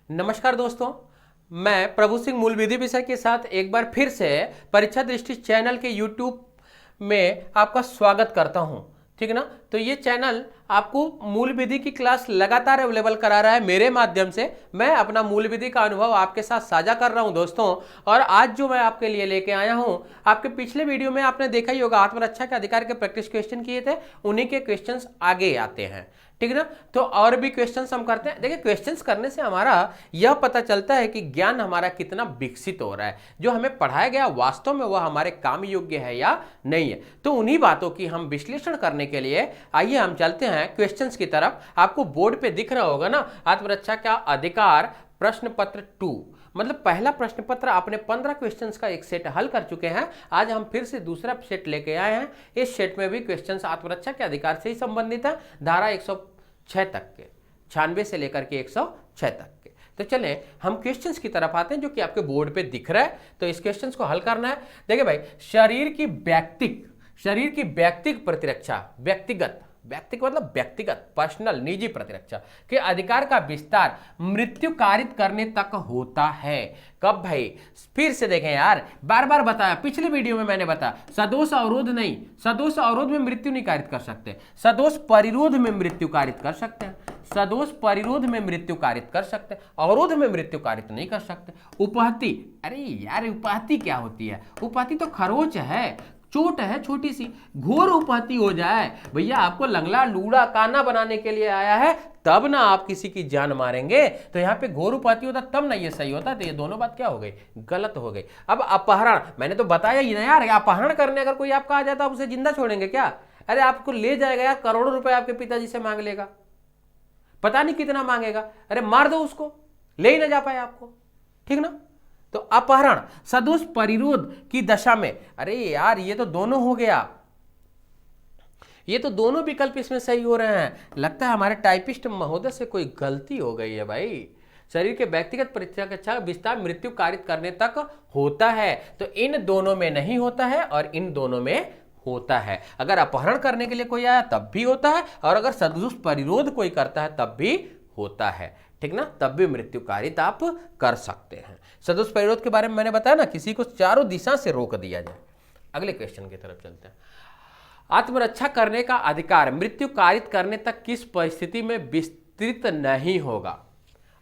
नमस्कार दोस्तों, मैं प्रभु सिंह मूल विधि विषय के साथ एक बार फिर से परीक्षा दृष्टि चैनल के यूट्यूब में आपका स्वागत करता हूं। ठीक ना। तो ये चैनल आपको मूल विधि की क्लास लगातार अवेलेबल करा रहा है। मेरे माध्यम से मैं अपना मूल विधि का अनुभव आपके साथ साझा कर रहा हूं दोस्तों। और आज जो मैं आपके लिए लेके आया हूं, आपके पिछले वीडियो में आपने देखा ही होगा, आत्मरक्षा के अधिकार के प्रैक्टिस क्वेश्चन किए थे, उन्हीं के क्वेश्चंस आगे आते हैं। ठीक ना। तो और भी क्वेश्चंस हम करते हैं। देखिए, क्वेश्चंस करने से हमारा यह पता चलता है कि ज्ञान हमारा कितना विकसित हो रहा है, जो हमें पढ़ाया गया वास्तव में वह हमारे काम योग्य है या नहीं है। तो उन्हीं बातों की हम विश्लेषण करने के लिए आइए हम चलते हैं क्वेश्चंस की तरफ। आपको बोर्ड पे दिख रहा होगा ना, आत्मरक्षा का अधिकार प्रश्न पत्र 2, मतलब पहला प्रश्न पत्र आपने 15 क्वेश्चंस का एक सेट हल कर चुके हैं। आज हम फिर से दूसरा सेट लेके आए हैं। इस सेट में भी क्वेश्चंस आत्मरक्षा के अधिकार से ही संबंधित है, धारा 106 तक के, 96 से लेकर के 106 तक के। तो चलें हम क्वेश्चंस की तरफ आते हैं जो कि आपके बोर्ड पे दिख रहा है। तो इस क्वेश्चंस को हल करना है। देखिए भाई, शरीर की व्यक्तिगत प्रतिरक्षा, व्यक्तिगत मतलब व्यक्तिगत, पर्सनल, निजी प्रतिरक्षा के अधिकार का विस्तार मृत्यु कारित करने तक होता है। कब भाई? फिर से देखें यार, बार बार बताया, पिछले वीडियो में मैंने बताया, सदोष अवरोध नहीं, सदोष अवरोध में मृत्यु नहीं कारित कर सकते, सदोष परिरोध में मृत्यु कारित कर सकते हैं, सदोष परिरोध में मृत्यु कारित कर सकते हैं, अवरोध में मृत्यु कारित नहीं कर सकते। उपहति, अरे यार उपहति क्या होती है? उपहति तो खरोच है, चोट है छोटी सी। घोर उपहति हो जाए, भैया आपको लंगड़ा लूड़ा काना बनाने के लिए आया है, तब ना आप किसी की जान मारेंगे। तो यहाँ पे घोर उपहति होता तब ना ये सही होता। तो ये दोनों बात क्या हो गई? गलत हो गई। अब अपहरण, मैंने तो बताया ही ना यार, अपहरण करने अगर कोई आपका आ जाता, आप उसे जिंदा छोड़ेंगे क्या? अरे आपको ले जाएगा यार, करोड़ों रुपए आपके पिताजी से मांग लेगा, पता नहीं कितना मांगेगा। अरे मार दो उसको, ले ही ना जा पाए आपको। ठीक ना। तो अपहरण सदोष परिरोध की दशा में, अरे यार ये तो दोनों हो गया, ये तो दोनों विकल्प इसमें सही हो रहे हैं। लगता है हमारे टाइपिस्ट महोदय से कोई गलती हो गई है भाई। शरीर के व्यक्तिगत प्रतिरक्षा विस्तार मृत्यु कारित करने तक होता है, तो इन दोनों में नहीं होता है और इन दोनों में होता है। अगर अपहरण करने के लिए कोई आया तब भी होता है, और अगर सदोष परिरोध कोई करता है तब भी होता है। ठीक ना। तब भी मृत्यु कारित आप कर सकते हैं। सदोष परिरोध के बारे में मैंने बताया ना, किसी को चारों दिशा से रोक दिया जाए। अगले क्वेश्चन की तरफ चलते हैं। आत्मरक्षा करने का अधिकार मृत्यु कारित करने तक किस परिस्थिति में विस्तृत नहीं होगा?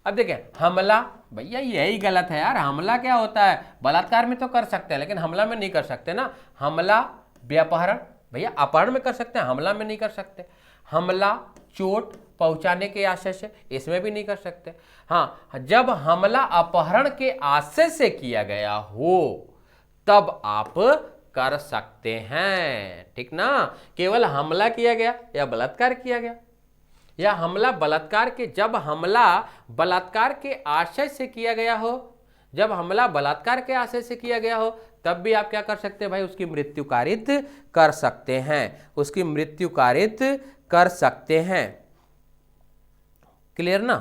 अब देखें, हमला, भैया यही गलत है यार। हमला क्या होता है? बलात्कार में तो कर सकते हैं, लेकिन हमला में नहीं कर सकते ना। हमला, व्यापहरण, भैया अपहरण में कर सकते हैं, हमला में नहीं कर सकते। हमला चोट पहुंचाने के आशय से, इसमें भी नहीं कर सकते। हाँ, जब हमला अपहरण के आशय से किया गया हो तब आप कर सकते हैं। ठीक ना। केवल हमला किया गया या बलात्कार किया गया, या हमला बलात्कार के, जब हमला बलात्कार के आशय से किया गया हो, जब हमला बलात्कार के आशय से किया गया हो, तब भी आप क्या कर सकते हैं भाई? उसकी मृत्यु कारित कर सकते हैं, उसकी मृत्यु कारित कर सकते हैं। क्लियर ना।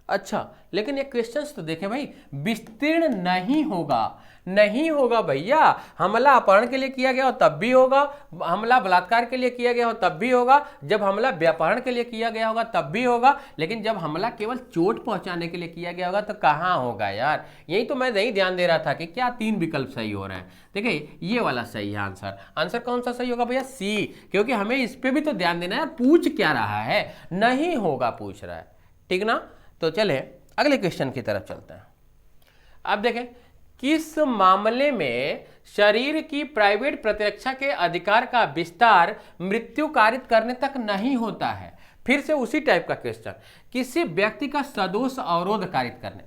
अच्छा, लेकिन ये क्वेश्चंस तो देखें भाई, विस्तीर्ण नहीं होगा, नहीं होगा भैया। हमला अपहरण के लिए किया गया हो तब भी होगा, हमला बलात्कार के लिए किया गया हो तब भी होगा, जब हमला व्यापहरण के लिए किया गया होगा तब भी होगा, लेकिन जब हमला केवल चोट पहुंचाने के लिए किया गया होगा तो कहां होगा यार? यही तो मैं नहीं ध्यान दे रहा था कि क्या 3 विकल्प सही हो रहे हैं। देखिए ये वाला सही है आंसर। आंसर कौन सा सही होगा भैया? सी, क्योंकि हमें इस पे भी तो ध्यान देना है, पूछ क्या रहा है, नहीं होगा पूछ रहा है। ठीक ना। तो चले अगले क्वेश्चन की तरफ चलते हैं। अब देखें, किस मामले में शरीर की प्राइवेट प्रतिरक्षा के अधिकार का विस्तार मृत्यु कारित करने तक नहीं होता है? फिर से उसी टाइप का क्वेश्चन, किसी व्यक्ति का सदोष अवरोध कारित करने,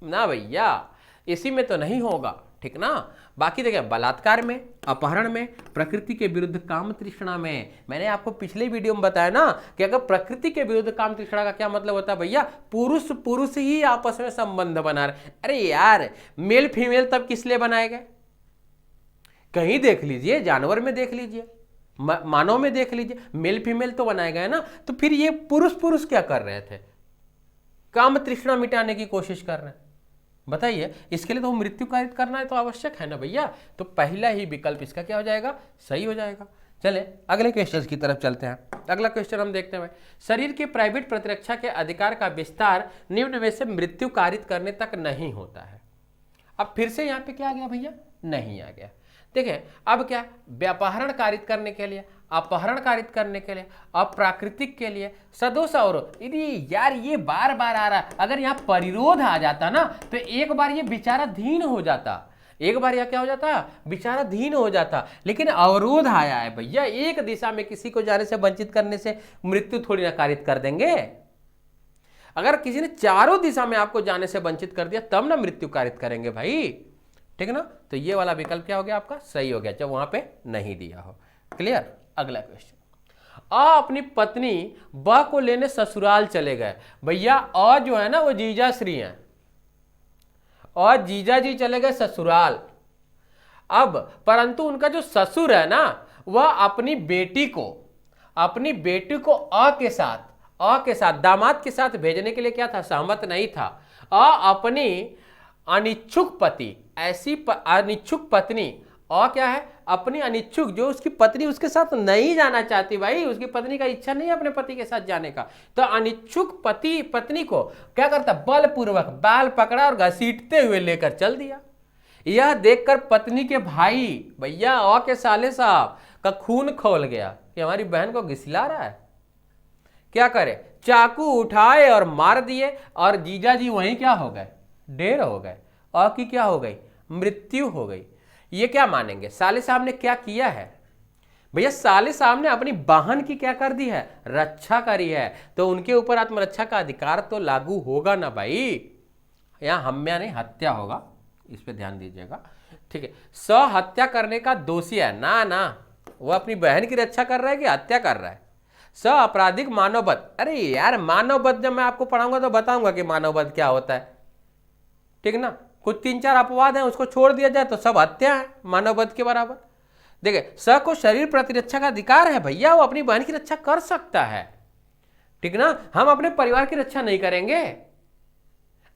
ना भैया इसी में तो नहीं होगा। ठीक ना। बाकी देखिए, बलात्कार में, अपहरण में, प्रकृति के विरुद्ध काम तृष्णा में, मैंने आपको पिछले वीडियो में बताया ना कि अगर प्रकृति के विरुद्ध काम तृष्णा का क्या मतलब होता है भैया? पुरुष पुरुष ही आपस में संबंध बना रहे। अरे यार, मेल फीमेल तब किस लिए बनाए गए? कहीं देख लीजिए, जानवर में देख लीजिए, मानव में देख लीजिए, मेल फीमेल तो बनाए गए ना। तो फिर ये पुरुष पुरुष क्या कर रहे थे? काम तृष्णा मिटाने की कोशिश कर रहे हैं। बताइए, इसके लिए तो मृत्यु कारित करना है तो आवश्यक है ना भैया। तो पहला ही विकल्प इसका क्या हो जाएगा? सही हो जाएगा। चले अगले क्वेश्चन की तरफ चलते हैं। अगला क्वेश्चन हम देखते हैं भाई, शरीर की प्राइवेट प्रतिरक्षा के अधिकार का विस्तार निम्न में से मृत्यु कारित करने तक नहीं होता है। अब फिर से यहाँ पे क्या आ गया भैया, नहीं आ गया। देखिए अब क्या, व्यापहरण कारित करने के लिए, अपहरण कारित करने के लिए, अप्राकृतिक के लिए, सदोष और यार ये बार बार आ रहा है। अगर यहाँ परिरोध आ जाता ना तो एक बार ये विचाराधीन हो जाता, एक बार यह क्या हो जाता, विचाराधीन हो जाता। लेकिन अवरोध आया है भैया, एक दिशा में किसी को जाने से वंचित करने से मृत्यु थोड़ी ना कारित कर देंगे। अगर किसी ने चारों दिशा में आपको जाने से वंचित कर दिया तब ना मृत्यु कारित करेंगे भाई, ठीक है ना। तो ये वाला विकल्प क्या हो गया आपका, सही हो गया, जब वहां पे नहीं दिया हो। क्लियर। अगला क्वेश्चन, अपनी पत्नी ब को लेने ससुराल चले गए। भैया जो है ना वो जीजा श्री हैं, और जीजा जी चले गए ससुराल। अब परंतु उनका जो ससुर है ना वह अपनी बेटी को के साथ दामाद के साथ भेजने के लिए क्या था, सहमत नहीं था। अपनी अनिच्छुक पति, अनिच्छुक पत्नी, क्या है, अपनी अनिच्छुक, जो उसकी पत्नी उसके साथ नहीं जाना चाहती भाई, उसकी पत्नी का इच्छा नहीं है अपने पति के साथ जाने का, तो अनिच्छुक पत्नी को क्या करता, बलपूर्वक बाल पकड़ा और घसीटते हुए लेकर चल दिया। यह देखकर पत्नी के भाई भैया के साले साहब का खून खौल गया कि हमारी बहन को घिसला रहा है। क्या करे, चाकू उठाए और मार दिए, और जीजा जी वहीं क्या हो गए, ढेर हो गए, और की क्या हो गई, मृत्यु हो गई। ये क्या मानेंगे, साले साहब ने क्या किया है भैया, साले साहब ने अपनी बहन की क्या कर दी है, रक्षा करी है, तो उनके ऊपर आत्मरक्षा का अधिकार तो लागू होगा ना भाई। यहां हम्या नहीं हत्या होगा, इस पे ध्यान दीजिएगा, ठीक है। हत्या करने का दोषी है ना, वो अपनी बहन की रक्षा कर रहा है कि हत्या कर रहा है। अपराधिक मानववध, अरे यार मानववध जब मैं आपको पढ़ाऊंगा तो बताऊंगा कि मानववध क्या होता है, ठीक ना। कुछ 3-4 अपवाद हैं, उसको छोड़ दिया जाए तो सब हत्या है मानववध के बराबर। देखिए को शरीर प्रतिरक्षा का अधिकार है भैया, वो अपनी बहन की रक्षा कर सकता है, ठीक ना। हम अपने परिवार की रक्षा नहीं करेंगे,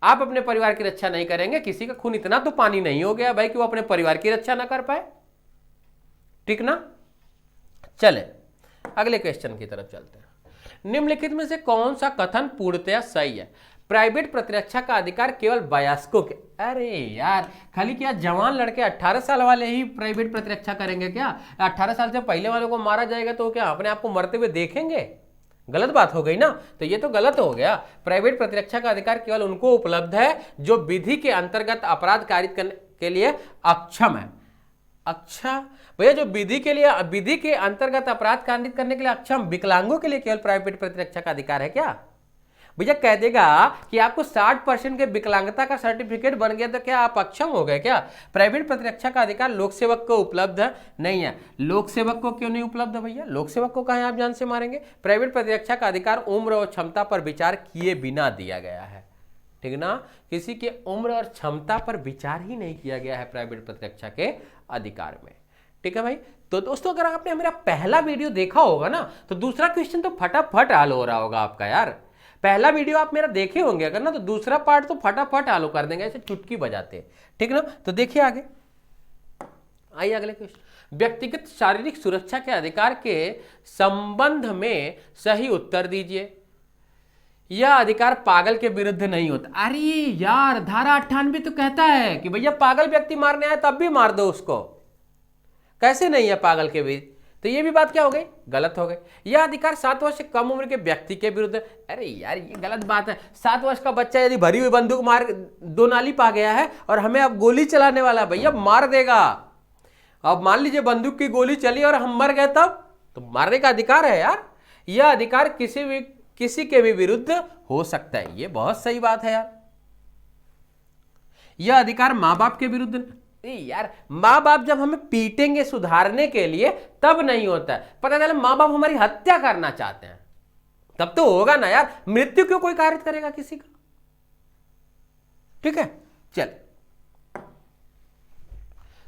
आप अपने परिवार की रक्षा नहीं करेंगे, किसी का खून इतना तो पानी नहीं हो गया भाई कि वो अपने परिवार की रक्षा ना कर पाए, ठीक ना। चले अगले क्वेश्चन की तरफ चलते हैं। निम्नलिखित में से कौन सा कथन पूर्णतया सही है, प्राइवेट प्रतिरक्षा का अधिकार केवल वयस्कों के, अरे यार खाली क्या जवान लड़के 18 साल वाले ही प्राइवेट प्रतिरक्षा करेंगे क्या, 18 साल से पहले वालों को मारा जाएगा तो क्या अपने आप को मरते हुए देखेंगे, गलत बात हो गई ना। तो ये तो गलत हो गया, प्राइवेट प्रतिरक्षा का अधिकार केवल उनको उपलब्ध है जो विधि के अंतर्गत अपराध कारित करने के लिए अक्षम है। अच्छा भैया, जो विधि के अंतर्गत अपराध कारित करने के लिए अक्षम विकलांगों के लिए केवल प्राइवेट प्रतिरक्षा का अधिकार है क्या भैया। कह देगा कि आपको 60% के विकलांगता का सर्टिफिकेट बन गया तो क्या आप अक्षम हो गए क्या। प्राइवेट प्रतिरक्षा का अधिकार लोक सेवक को उपलब्ध नहीं है। लोक सेवक को क्यों नहीं उपलब्ध है भैया, लोक सेवक को कहाँ आप जान से मारेंगे। प्राइवेट प्रतिरक्षा का अधिकार उम्र और क्षमता पर विचार किए बिना दिया गया है, ठीक ना। किसी के उम्र और क्षमता पर विचार ही नहीं किया गया है प्राइवेट प्रतिरक्षा के अधिकार में, ठीक है भाई। तो दोस्तों अगर आपने मेरा पहला वीडियो देखा होगा ना तो दूसरा क्वेश्चन तो फटाफट हल हो रहा होगा आपका यार। पहला वीडियो आप मेरा देखे होंगे अगर ना, तो दूसरा पार्ट तो फटाफट हल कर देंगे ऐसे चुटकी बजाते, ठीक ना। तो देखिए आगे, आइए अगले क्वेश्चन। व्यक्तिगत शारीरिक सुरक्षा के अधिकार के संबंध में सही उत्तर दीजिए। यह अधिकार पागल के विरुद्ध नहीं होता। अरे यार धारा 98 तो कहता है कि भैया पागल व्यक्ति मारने आए तब भी मार दो उसको, कैसे नहीं है पागल के विरुद्ध। तो ये भी बात क्या हो गई, गलत हो गई। यह अधिकार 7 वर्ष से कम उम्र के व्यक्ति के विरुद्ध, अरे यार ये गलत बात है। 7 वर्ष का बच्चा यदि भरी हुई बंदूक मार 2 नाली पा गया है और हमें अब गोली चलाने वाला भैया मार देगा। अब मान लीजिए बंदूक की गोली चली और हम मर गए तब, तो मारने का अधिकार है यार। यह अधिकार किसी के भी विरुद्ध हो सकता है, ये बहुत सही बात है यार। यह अधिकार माँ बाप के विरुद्ध, यार माँ बाप जब हमें पीटेंगे सुधारने के लिए तब नहीं होता है। पता चला माँ बाप हमारी हत्या करना चाहते हैं तब तो होगा ना यार। मृत्यु क्यों कोई कारित करेगा किसी का, ठीक है। चल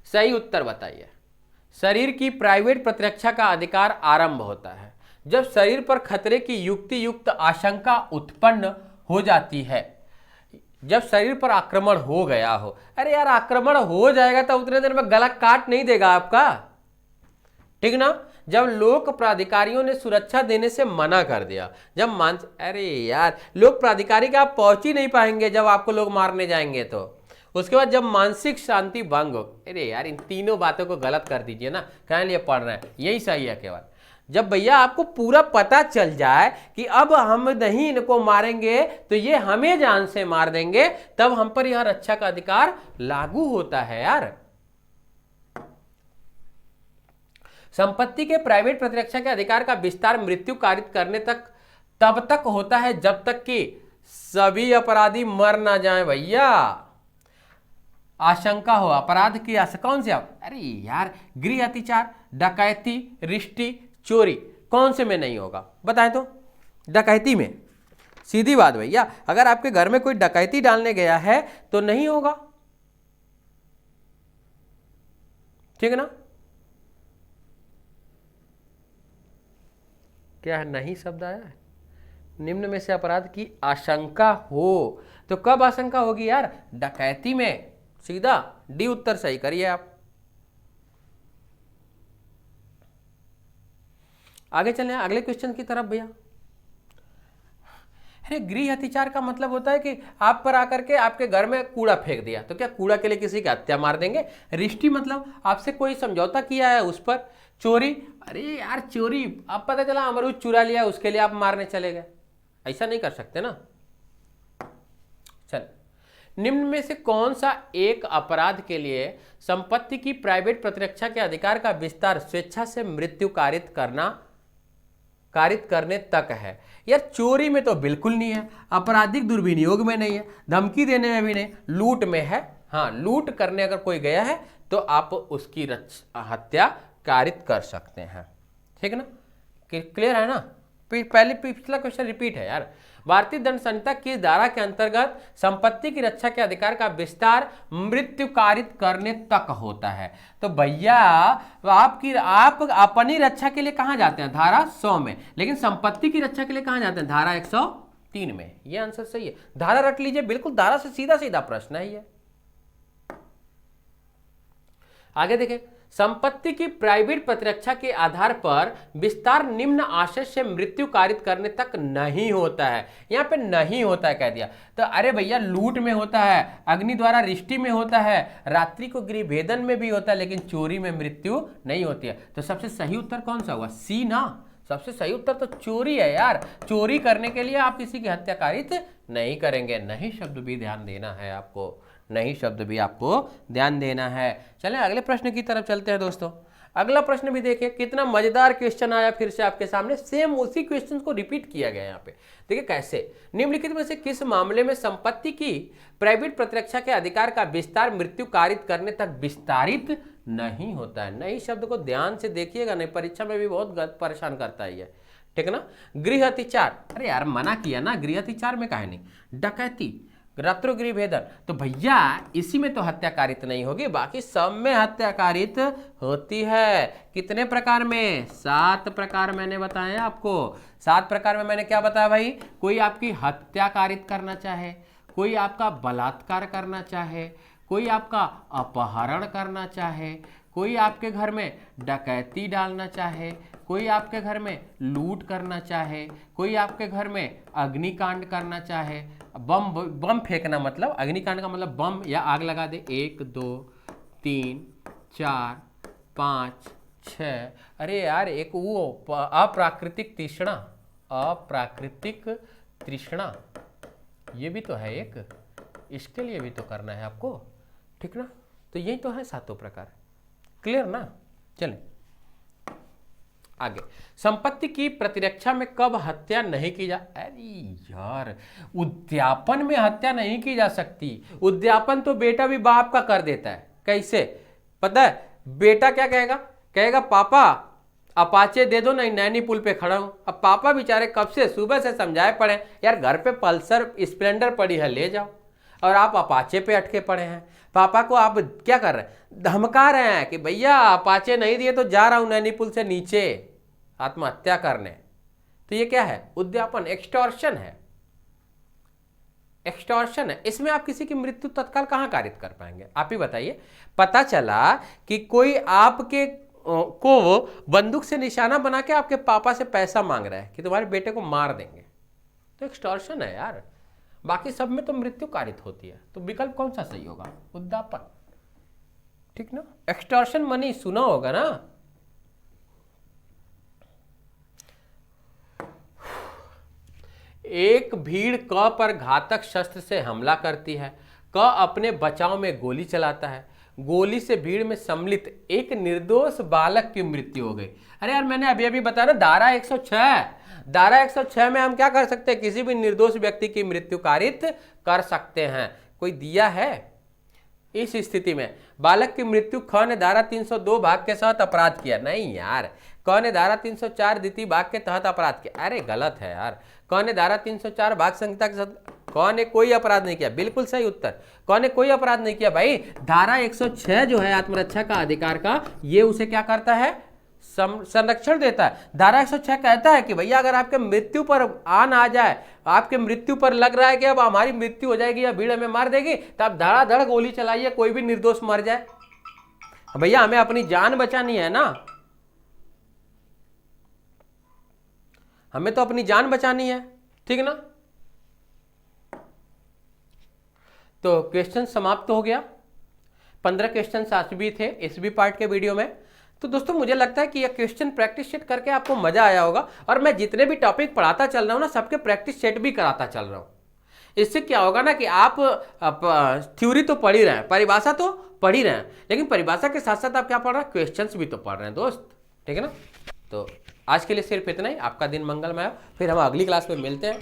सही उत्तर बताइए। शरीर की प्राइवेट प्रतिरक्षा का अधिकार आरंभ होता है जब शरीर पर खतरे की युक्त आशंका उत्पन्न हो जाती है, जब शरीर पर आक्रमण हो गया हो। अरे यार आक्रमण हो जाएगा तो उतने देर में गला काट नहीं देगा आपका, ठीक ना। जब लोक प्राधिकारियों ने सुरक्षा देने से मना कर दिया, जब मान, अरे यार लोक प्राधिकारी के आप पहुंच ही नहीं पाएंगे जब आपको लोग मारने जाएंगे तो। उसके बाद जब मानसिक शांति भंग हो, अरे यार इन तीनों बातों को गलत कर दीजिए ना, कहने लिए पढ़ रहे हैं, यही सही है केवल। जब भैया आपको पूरा पता चल जाए कि अब हम नहीं इनको मारेंगे तो ये हमें जान से मार देंगे, तब हम पर यह रक्षा का अधिकार लागू होता है यार। संपत्ति के प्राइवेट प्रतिरक्षा के अधिकार का विस्तार मृत्यु कारित करने तक तब तक होता है जब तक कि सभी अपराधी मर ना जाएं भैया। आशंका हो, अपराध की आशंका, कौन से आप, अरे यार गृह अत्याचार, डकैती, रिश्ती, चोरी, कौन से में नहीं होगा बताएं तो? डकैती में, सीधी बात भैया, अगर आपके घर में कोई डकैती डालने गया है तो नहीं होगा, ठीक है ना? क्या है, नहीं शब्द आया है? निम्न में से अपराध की आशंका हो, तो कब आशंका होगी यार? डकैती में, सीधा डी उत्तर सही करिए आप। आगे चलें अगले क्वेश्चन की तरफ भैया। अरे गृह अत्याचार का मतलब होता है कि आप पर आकर के आपके घर में कूड़ा फेंक दिया, तो क्या कूड़ा के लिए किसी की हत्या मार देंगे? रिश्ती मतलब आपसे कोई समझौता किया है उस पर। चोरी, अरे यार चोरी, अब पता चला अमरूद चुरा लिया उसके लिए आप मारने चले गए, ऐसा नहीं कर सकते ना। चल, निम्न में से कौन सा एक अपराध के लिए संपत्ति की प्राइवेट प्रतिरक्षा के अधिकार का विस्तार स्वेच्छा से मृत्यु कारित करने तक है? यार चोरी में तो बिल्कुल नहीं है, आपराधिक दुर्विनियोग में नहीं है, धमकी देने में भी नहीं, लूट में है। हाँ, लूट करने अगर कोई गया है तो आप उसकी हत्या कारित कर सकते हैं, ठीक है ना? क्लियर है ना? पहले पिछला क्वेश्चन रिपीट है यार। भारतीय दंड संहिता की धारा के अंतर्गत संपत्ति की रक्षा के अधिकार का विस्तार मृत्यु कारित करने तक होता है। तो भैया आप अपनी रक्षा के लिए कहां जाते हैं? धारा 100 में, लेकिन संपत्ति की रक्षा के लिए कहां जाते हैं? धारा 103 में। ये आंसर सही है, धारा रट लीजिए, बिल्कुल धारा से सीधा सीधा प्रश्न है ये। आगे देखें, संपत्ति की प्राइवेट प्रतिरक्षा के आधार पर विस्तार निम्न आशय से मृत्यु कारित करने तक नहीं होता है। यहां पे नहीं होता है कह दिया, तो अरे भैया लूट में होता है, अग्नि द्वारा रिश्ती में होता है, रात्रि को गृह भेदन में भी होता है, लेकिन चोरी में मृत्यु नहीं होती है। तो सबसे सही उत्तर कौन सा हुआ? सी ना, सबसे सही उत्तर तो चोरी है यार। चोरी करने के लिए आप किसी की हत्या कारित नहीं करेंगे। नहीं शब्द भी ध्यान देना है आपको, नहीं शब्द भी आपको ध्यान देना है। चलें अगले प्रश्न की तरफ चलते हैं दोस्तों। अगला प्रश्न भी देखिए, कितना मजेदार क्वेश्चन आया फिर से आपके सामने, सेम उसी क्वेश्चन को रिपीट किया गया यहाँ पे। देखिए कैसे, निम्नलिखित में से किस मामले में संपत्ति की प्राइवेट प्रतिरक्षा के अधिकार का विस्तार मृत्यु कारित करने तक विस्तारित नहीं होता है? नहीं शब्द को ध्यान से देखिएगा, नहीं परीक्षा में भी बहुत परेशान करता है ये, ठीक है ना? गृह अत्याचार, अरे यार मना किया ना, गृह अत्याचार में काहे नहीं? डकैती, रात्रोगृह भेदन, तो भैया इसी में तो हत्या कारित नहीं होगी, बाकी सब में हत्या कारित होती है। कितने प्रकार में? 7 प्रकार मैंने बताए आपको। 7 प्रकार में मैंने क्या बताया भाई? कोई आपकी हत्या कारित करना चाहे, कोई आपका बलात्कार करना चाहे, कोई आपका अपहरण करना चाहे, कोई आपके घर में डकैती डालना चाहे, कोई आपके घर में लूट करना चाहे, कोई आपके घर में अग्निकांड करना चाहे, बम फेंकना, मतलब अग्निकांड का मतलब बम या आग लगा दे। 1 2 3 4 5 6, अरे यार एक वो अप्राकृतिक तृष्णा, अप्राकृतिक तृष्णा ये भी तो है एक, इसके लिए भी तो करना है आपको, ठीक ना? तो यही तो है 7 प्रकार। क्लियर ना? चलें आगे। संपत्ति की प्रतिरक्षा में कब हत्या नहीं की जा, अरे यार उद्यापन में हत्या नहीं की जा सकती। उद्यापन तो बेटा भी बाप का कर देता है। कैसे पता है? बेटा क्या कहेगा? कहेगा पापा अपाचे दे दो, नहीं नैनी पुल पे खड़ा हूं। अब पापा बेचारे कब से सुबह से समझाए पड़े यार घर पे पल्सर स्प्लेंडर पड़ी है ले जाओ, और आप अपाचे पे अटके पड़े हैं। पापा को आप क्या कर रहे हैं? धमका रहे हैं कि भैया अपाचे नहीं दिए तो जा रहा हूं नैनी पुल से नीचे आत्महत्या करने। तो ये क्या है? उद्यापन, एक्सटॉर्शन है, एक्सटॉर्शन है। इसमें आप किसी की मृत्यु तत्काल कहां कारित कर पाएंगे? आप ही बताइए। पता चला कि कोई आपके को वो बंदूक से निशाना बना के आपके पापा से पैसा मांग रहा है कि तुम्हारे बेटे को मार देंगे, तो एक्सटॉर्शन है यार। बाकी सब में तो मृत्यु कारित होती है, तो विकल्प कौन सा सही होगा? उद्दापन, ठीक ना। एक्सटॉर्शन मनी सुना होगा ना। एक भीड़ क पर घातक शस्त्र से हमला करती है। क अपने बचाव में गोली चलाता है। गोली से भीड़ में सम्मिलित एक निर्दोष बालक की मृत्यु हो गई। अरे यार मैंने अभी अभी बताया ना, धारा 106, धारा 106 में हम क्या कर सकते हैं? किसी भी निर्दोष व्यक्ति की मृत्यु कारित कर सकते हैं। कोई दिया है? इस स्थिति में बालक की मृत्यु ख ने धारा 302 भाग के तहत अपराध किया। नहीं यार, क ने धारा 304 द्वितीय भाग के तहत अपराध किया। अरे गलत है यार, क ने धारा 304 भाग संहिता के साथ, क ने कोई अपराध नहीं किया। बिल्कुल सही उत्तर, क ने कोई अपराध नहीं किया भाई। धारा 106 जो है आत्मरक्षा का अधिकार का, ये उसे क्या करता है? संरक्षण देता है। धारा 106 कहता है कि भैया अगर आपके मृत्यु पर आन आ जाए, आपके मृत्यु पर लग रहा है कि अब हमारी मृत्यु हो जाएगी या भीड़ हमें मार देगी, तो आप धड़ाधड़ गोली चलाइए, कोई भी निर्दोष मर जाए। भैया हमें अपनी जान बचानी है ना, हमें तो अपनी जान बचानी है, ठीक ना। तो क्वेश्चन समाप्त हो गया। 15 क्वेश्चन आज भी थे इस भी पार्ट के वीडियो में। तो दोस्तों मुझे लगता है कि यह क्वेश्चन प्रैक्टिस सेट करके आपको मजा आया होगा, और मैं जितने भी टॉपिक पढ़ाता चल रहा हूं ना, सबके प्रैक्टिस सेट भी कराता चल रहा हूं। इससे क्या होगा ना कि आप थ्योरी तो पढ़ ही रहे हैं, परिभाषा तो पढ़ ही रहे हैं, लेकिन परिभाषा के साथ साथ आप क्या पढ़ रहे हैं? क्वेश्चंस भी तो पढ़ रहे हैं दोस्त, ठीक है ना। तो आज के लिए सिर्फ इतना ही। आपका दिन मंगलमय हो, फिर हम अगली क्लास में मिलते हैं।